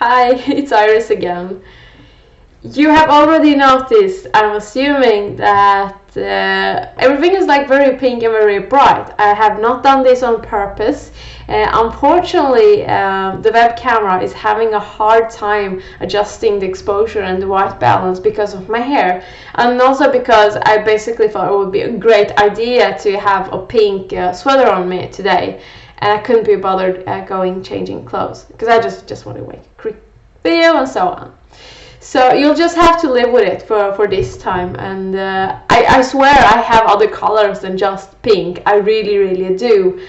Hi, it's Iris again. You have already noticed, I'm assuming, that everything is like very pink and very bright. I have not done this on purpose. Unfortunately, the web camera is having a hard time adjusting the exposure and the white balance because of my hair, and also because I basically thought it would be a great idea to have a pink sweater on me today, and I couldn't be bothered changing clothes because I just want to make a quick video and so on. So you'll just have to live with it for this time, and I swear I have other colors than just pink. I really do.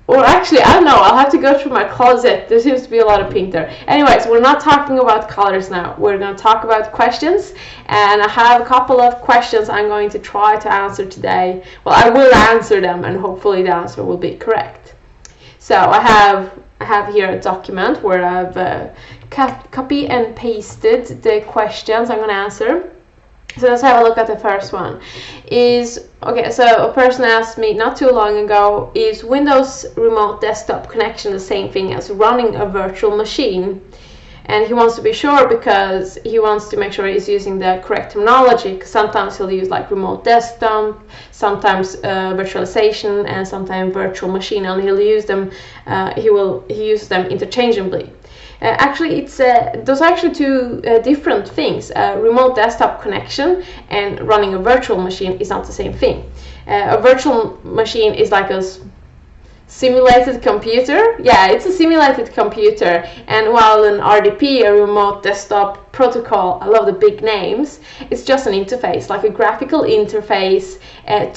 Or actually, I don't know, I'll have to go through my closet. There seems to be a lot of pink there. Anyways, we're not talking about colors now. We're going to talk about questions, and I have a couple of questions I'm going to try to answer today. Well, I will answer them, and hopefully the answer will be correct. So I have here a document where I've copy and pasted the questions I'm going to answer. So let's have a look at the first one. So a person asked me not too long ago, is Windows remote desktop connection the same thing as running a virtual machine? And he wants to be sure because he wants to make sure he's using the correct terminology, because sometimes he'll use like remote desktop, sometimes virtualization, and sometimes virtual machine, and he'll use them. He uses them interchangeably. Actually, those are actually two different things. Remote desktop connection and running a virtual machine is not the same thing. A virtual machine is like a simulated computer. Yeah, it's a simulated computer, and while an RDP, a remote desktop protocol, I love the big names, it's just an interface, like a graphical interface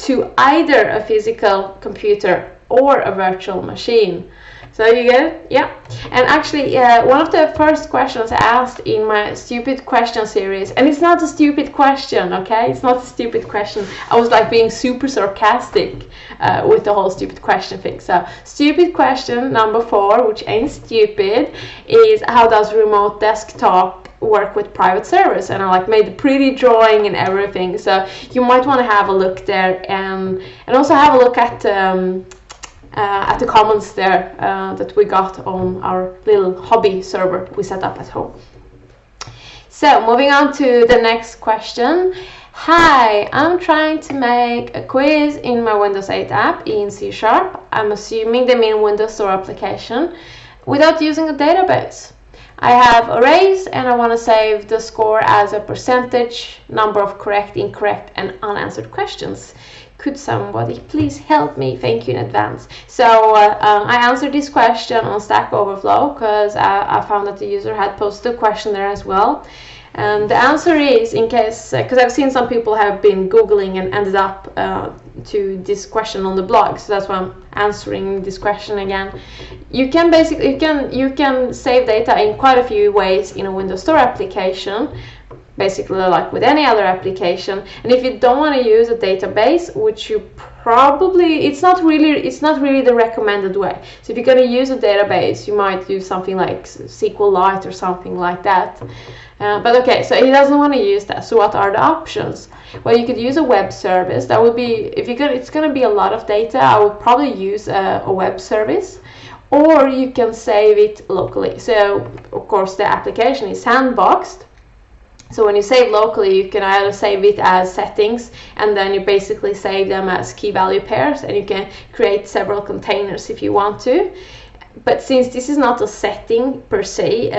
to either a physical computer or a virtual machine. So you get it? Yeah. And actually, one of the first questions I asked in my stupid question series, and it's not a stupid question, okay? It's not a stupid question. I was like being super sarcastic with the whole stupid question thing. So stupid question number 4, which ain't stupid, is how does remote desktop work with private servers? And I like made a pretty drawing and everything. So you might want to have a look there, and also have a look at the comments there that we got on our little hobby server we set up at home. So moving on to the next question. Hi, I'm trying to make a quiz in my Windows 8 app in C#. I'm assuming they mean Windows Store application, without using a database. I have arrays and I want to save the score as a percentage, number of correct, incorrect, and unanswered questions. Could somebody please help me? Thank you in advance. So I answered this question on Stack Overflow because I found that the user had posted a question there as well. And the answer is, in case, because I've seen some people have been Googling and ended up to this question on the blog, so that's why I'm answering this question again. You can basically, you can save data in quite a few ways in a Windows Store application, basically like with any other application. And if you don't want to use a database, which you probably, it's not really the recommended way. So if you're going to use a database, you might use something like SQLite or something like that. But okay, so he doesn't want to use that. So what are the options? Well, you could use a web service. That would be, it's going to be a lot of data. I would probably use a web service, or you can save it locally. So of course the application is sandboxed. So when you save locally, you can either save it as settings, and then you basically save them as key value pairs, and you can create several containers if you want to. But since this is not a setting per se,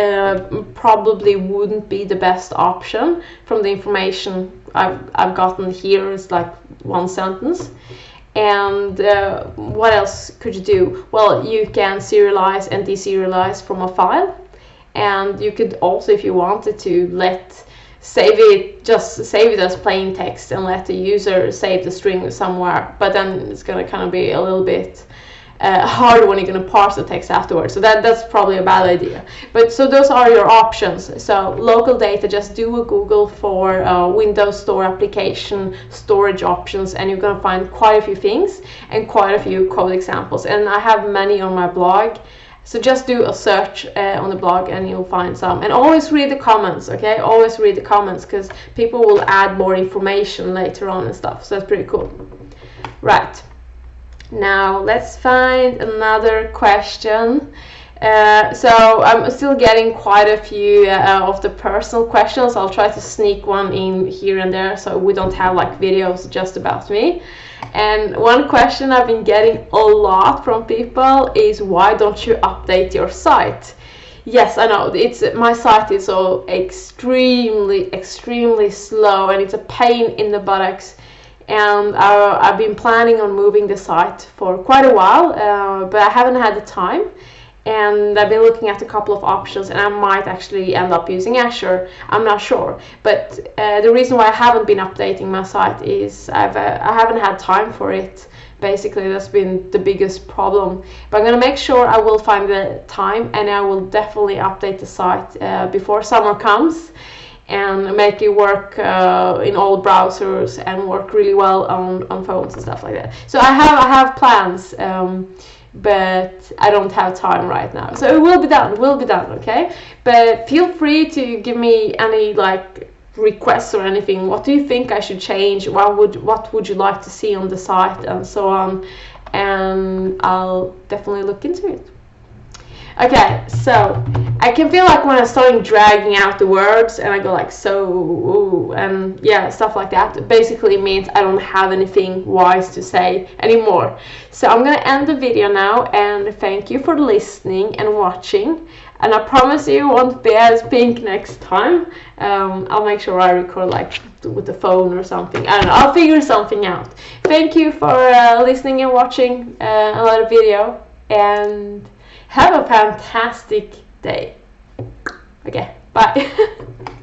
probably wouldn't be the best option from the information I've gotten here. It's like one sentence. And what else could you do? Well, you can serialize and deserialize from a file, and you could also, if you wanted to, save it as plain text and let the user save the string somewhere. But then it's going to kind of be a little bit hard when you're going to parse the text afterwards. So that's probably a bad idea. But so those are your options. So local data, just do a Google for Windows Store application storage options, and you're going to find quite a few things and quite a few code examples. And I have many on my blog. So just do a search on the blog and you'll find some. And always read the comments, okay? Always read the comments, because people will add more information later on and stuff. So that's pretty cool. Right. Now let's find another question. So I'm still getting quite a few of the personal questions. I'll try to sneak one in here and there so we don't have like videos just about me. And one question I've been getting a lot from people is, why don't you update your site? Yes, I know, my site is so extremely slow, and it's a pain in the buttocks. And I've been planning on moving the site for quite a while, but I haven't had the time. And I've been looking at a couple of options, and I might actually end up using Azure. I'm not sure, but the reason why I haven't been updating my site is I haven't had time for it. Basically, that's been the biggest problem. But I'm gonna make sure I will find the time, and I will definitely update the site before summer comes, and make it work in all browsers and work really well on phones and stuff like that. So I have plans. But I don't have time right now, so it will be done, okay? But feel free to give me any like requests or anything. What do you think I should change? What would you like to see on the site, and so on, and I'll definitely look into it. Okay, so I can feel like when I'm starting dragging out the words and I go like so, ooh, and yeah, stuff like that, basically means I don't have anything wise to say anymore. So I'm gonna end the video now, and thank you for listening and watching, and I promise you it won't be as pink next time. I'll make sure I record like with the phone or something. I don't know, I'll figure something out. Thank you for listening and watching another video, and have a fantastic day. Okay, bye.